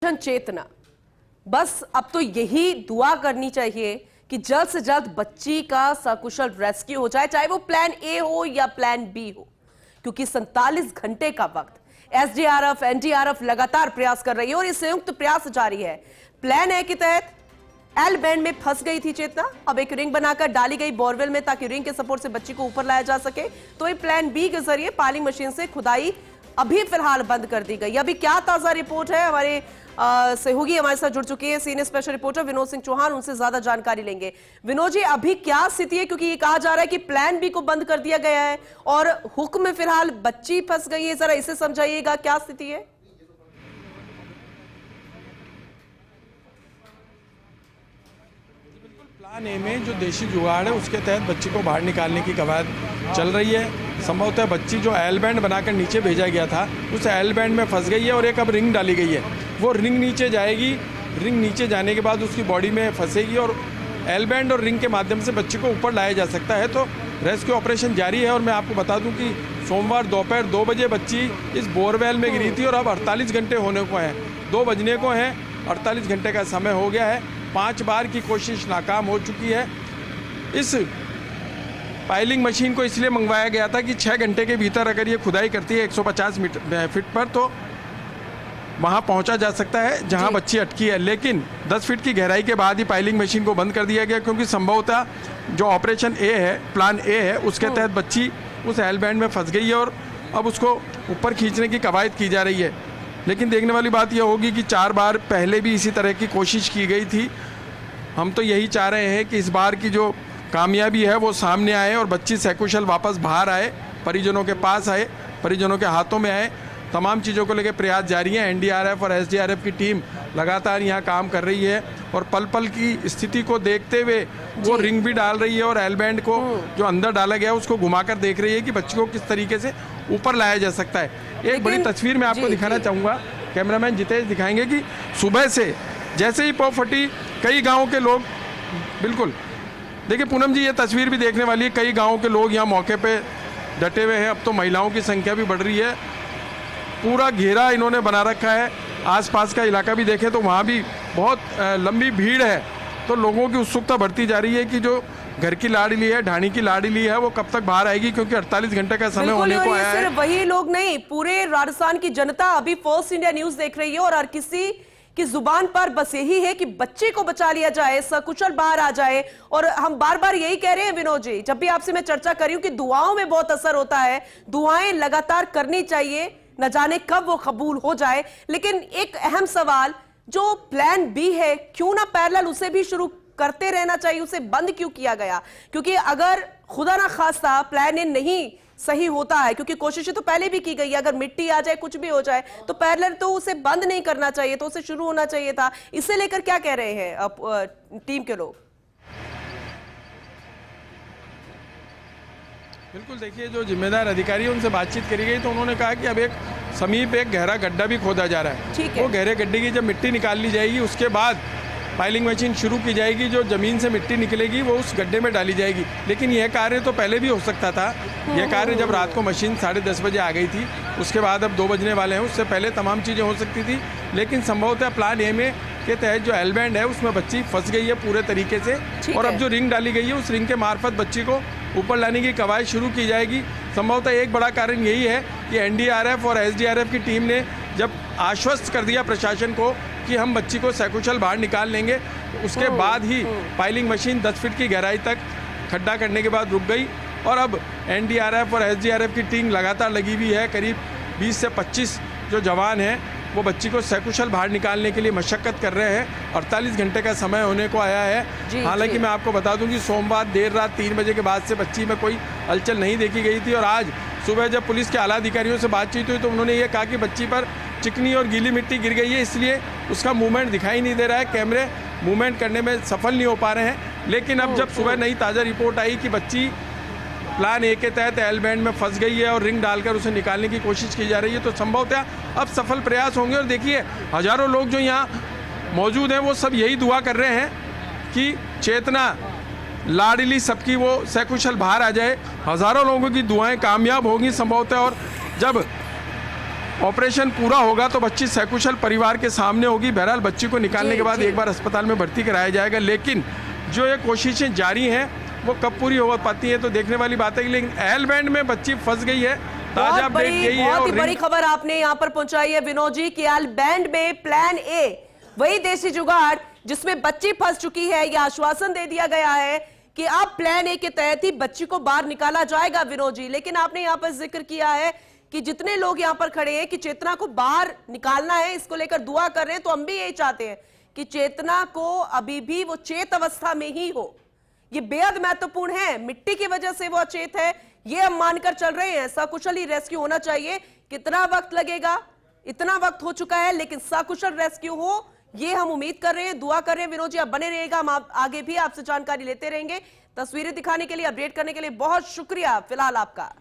चेतना। बस अब तो यही दुआ करनी चाहिए कि जल्द से जल्द बच्ची का सकुशल रेस्क्यू हो जाए, चाहे वो प्लान ए हो या प्लान बी हो, क्योंकि 47 घंटे का वक्त एसडीआरएफ एनडीआरएफ लगातार प्रयास कर रही है और ये संयुक्त प्रयास जारी है। प्लान ए के तहत एल बैंड में फंस गई थी चेतना, अब एक रिंग बनाकर डाली गई बोरवेल में ताकि रिंग के सपोर्ट से बच्ची को ऊपर लाया जा सके। तो ये प्लान बी के जरिए पालिंग मशीन से खुदाई अभी फिलहाल बंद कर दी गई। अभी क्या ताजा रिपोर्ट है, हमारे सहयोगी हमारे साथ जुड़ चुके हैं senior special reporter Vinod Singh Chauhan, उनसे ज्यादा जानकारी लेंगे। विनोद जी, अभी क्या स्थिति है, क्योंकि ये कहा जा रहा है कि प्लान बी को बंद कर दिया गया है और हुक्म में फिलहाल बच्ची फंस गई है, जरा इसे समझाइएगा क्या स्थिति है। प्लान ए में जो देशी जुगाड़ है उसके तहत बच्ची को बाहर निकालने की कवायद चल रही है। संभवतः बच्ची जो एल बैंड बनाकर नीचे भेजा गया था उस एल बैंड में फंस गई है और एक अब रिंग डाली गई है, वो रिंग नीचे जाएगी। रिंग नीचे जाने के बाद उसकी बॉडी में फंसेगी और एल बैंड और रिंग के माध्यम से बच्ची को ऊपर लाया जा सकता है। तो रेस्क्यू ऑपरेशन जारी है और मैं आपको बता दूं कि सोमवार दोपहर 2 बजे बच्ची इस बोरवेल में गिरी थी और अब 48 घंटे होने को हैं, 2 बजने को हैं, 48 घंटे का समय हो गया है। 5 बार की कोशिश नाकाम हो चुकी है। इस पाइलिंग मशीन को इसलिए मंगवाया गया था कि 6 घंटे के भीतर अगर ये खुदाई करती है 150 फीट पर तो वहाँ पहुँचा जा सकता है जहाँ बच्ची अटकी है। लेकिन 10 फीट की गहराई के बाद ही पाइलिंग मशीन को बंद कर दिया गया, क्योंकि संभवतः जो ऑपरेशन ए है, प्लान ए है, उसके तहत बच्ची उस एल बैंड में फंस गई है और अब उसको ऊपर खींचने की कवायद की जा रही है। लेकिन देखने वाली बात यह होगी कि 4 बार पहले भी इसी तरह की कोशिश की गई थी। हम तो यही चाह रहे हैं कि इस बार की जो कामयाबी है वो सामने आए और बच्ची सकुशल वापस बाहर आए, परिजनों के पास आए, परिजनों के हाथों में आए। तमाम चीज़ों को लेकर प्रयास जारी हैं। एनडीआरएफ और एसडीआरएफ की टीम लगातार यहाँ काम कर रही है और पल पल की स्थिति को देखते हुए वो रिंग भी डाल रही है और एल बैंड को जो अंदर डाला गया उसको घुमाकर देख रही है कि बच्ची को किस तरीके से ऊपर लाया जा सकता है। एक बड़ी तस्वीर मैं आपको दिखाना चाहूँगा, कैमरामैन जितेश दिखाएंगे कि सुबह से जैसे ही पौ फटी कई गाँव के लोग, बिल्कुल देखिए पूनम जी, ये तस्वीर भी देखने वाली है, कई गाँव के लोग यहाँ मौके पे डटे हुए हैं। अब तो महिलाओं की संख्या भी बढ़ रही है, पूरा घेरा इन्होंने बना रखा है। आसपास का इलाका भी देखें तो वहाँ भी बहुत लंबी भीड़ है। तो लोगों की उत्सुकता बढ़ती जा रही है कि जो घर की लाडली है, ढाणी की लाडली है, वो कब तक बाहर आएगी, क्योंकि 48 घंटे का समय होने को आया है। सिर्फ वही लोग नहीं, पूरे राजस्थान की जनता अभी फर्स्ट इंडिया न्यूज देख रही है और हर किसी की जुबान पर बस यही है कि बच्चे को बचा लिया जाए, सकुशल बाहर आ जाए। और हम बार बार यही कह रहे हैं विनोद जी, जब भी आपसे मैं चर्चा कर रही हूं कि दुआओं में बहुत असर होता है, दुआएं लगातार करनी चाहिए, न जाने कब वो कबूल हो जाए। लेकिन एक अहम सवाल, जो प्लान बी है, क्यों ना पैरेलल उसे भी शुरू करते रहना चाहिए, उसे बंद क्यों किया गया? क्योंकि अगर खुदा ना खास्ता प्लान ए नहीं सही होता है, क्योंकि कोशिशें तो पहले भी की गई है, अगर मिट्टी आ जाए, कुछ भी हो जाए, तो पैरेलल तो उसे बंद नहीं करना चाहिए, तो उसे शुरू होना चाहिए था। इसे लेकर क्या कह रहे हैं टीम के लोग? बिल्कुल, देखिए जो जिम्मेदार अधिकारी है उनसे बातचीत करी गई तो उन्होंने कहा कि अब एक समीप एक गहरा गड्ढा भी खोदा जा रहा है। वो गहरे गड्ढे की जब मिट्टी निकाल ली जाएगी उसके बाद पाइलिंग मशीन शुरू की जाएगी, जो ज़मीन से मिट्टी निकलेगी वो उस गड्ढे में डाली जाएगी। लेकिन यह कार्य तो पहले भी हो सकता था। यह कार्य जब रात को मशीन 10:30 बजे आ गई थी, उसके बाद अब 2 बजने वाले हैं, उससे पहले तमाम चीज़ें हो सकती थी। लेकिन संभवतः प्लान ए में के तहत जो एल बैंड है उसमें बच्ची फंस गई है पूरे तरीके से, और अब जो रिंग डाली गई है उस रिंग के मार्फत बच्ची को ऊपर लाने की कवायद शुरू की जाएगी। संभवतः एक बड़ा कारण यही है कि एनडीआरएफ और एसडीआरएफ की टीम ने जब आश्वस्त कर दिया प्रशासन को कि हम बच्ची को सकुशल बाहर निकाल लेंगे, तो उसके बाद ही पाइलिंग मशीन 10 फीट की गहराई तक खड्डा करने के बाद रुक गई और अब एनडीआरएफ और एसडीआरएफ की टीम लगातार लगी हुई है। करीब 20 से 25 जो जवान हैं वो बच्ची को सकुशल बाहर निकालने के लिए मशक्कत कर रहे हैं। 48 घंटे का समय होने को आया है। हालांकि मैं आपको बता दूं कि सोमवार देर रात 3 बजे के बाद से बच्ची में कोई हलचल नहीं देखी गई थी और आज सुबह जब पुलिस के आला अधिकारियों से बातचीत हुई तो उन्होंने ये कहा कि बच्ची पर चिकनी और गीली मिट्टी गिर गई है, इसलिए उसका मूवमेंट दिखाई नहीं दे रहा है, कैमरे मूवमेंट करने में सफल नहीं हो पा रहे हैं। लेकिन अब जब सुबह नई ताज़ा रिपोर्ट आई कि बच्ची प्लान ए के तहत एल बैंड में फंस गई है और रिंग डालकर उसे निकालने की कोशिश की जा रही है, तो संभवतः अब सफल प्रयास होंगे। और देखिए हज़ारों लोग जो यहाँ मौजूद हैं वो सब यही दुआ कर रहे हैं कि चेतना लाडली सबकी वो सकुशल बाहर आ जाए। हज़ारों लोगों की दुआएं कामयाब होंगी संभवतः, और जब ऑपरेशन पूरा होगा तो बच्ची सकुशल परिवार के सामने होगी। बहरहाल बच्ची को निकालने के बाद एक बार अस्पताल में भर्ती कराया जाएगा, लेकिन जो ये कोशिशें जारी हैं वो कब पूरी हो पाती है तो देखने वाली बात है। लेकिन एल बैंड में बच्ची फंस गई है, ताजा अपडेट यही है। बहुत ही बड़ी खबर आपने यहां पर पहुंचाई है विनोद जी कि एल बैंड में प्लान ए, वही देसी जुगाड़ जिसमें बच्ची फंस चुकी है, यह आश्वासन दे दिया गया है कि अब प्लान ए के तहत ही बच्ची को बाहर निकाला जाएगा विनोद जी। लेकिन आपने यहां पर जिक्र किया है कि जितने लोग यहां पर खड़े हैं कि चेतना को बाहर निकालना है, इसको लेकर दुआ कर रहे हैं, तो हम भी यही चाहते हैं कि चेतना को अभी भी वो चेत अवस्था में ही हो। ये बेहद महत्वपूर्ण है, मिट्टी की वजह से वो अचेत है, ये हम मानकर चल रहे हैं। सकुशल ही रेस्क्यू होना चाहिए। कितना वक्त लगेगा, इतना वक्त हो चुका है, लेकिन सकुशल रेस्क्यू हो ये हम उम्मीद कर रहे हैं, दुआ कर रहे हैं। विनोद जी आप बने रहिएगा, हम आगे भी आपसे जानकारी लेते रहेंगे। तस्वीरें दिखाने के लिए, अपडेट करने के लिए बहुत शुक्रिया फिलहाल आपका।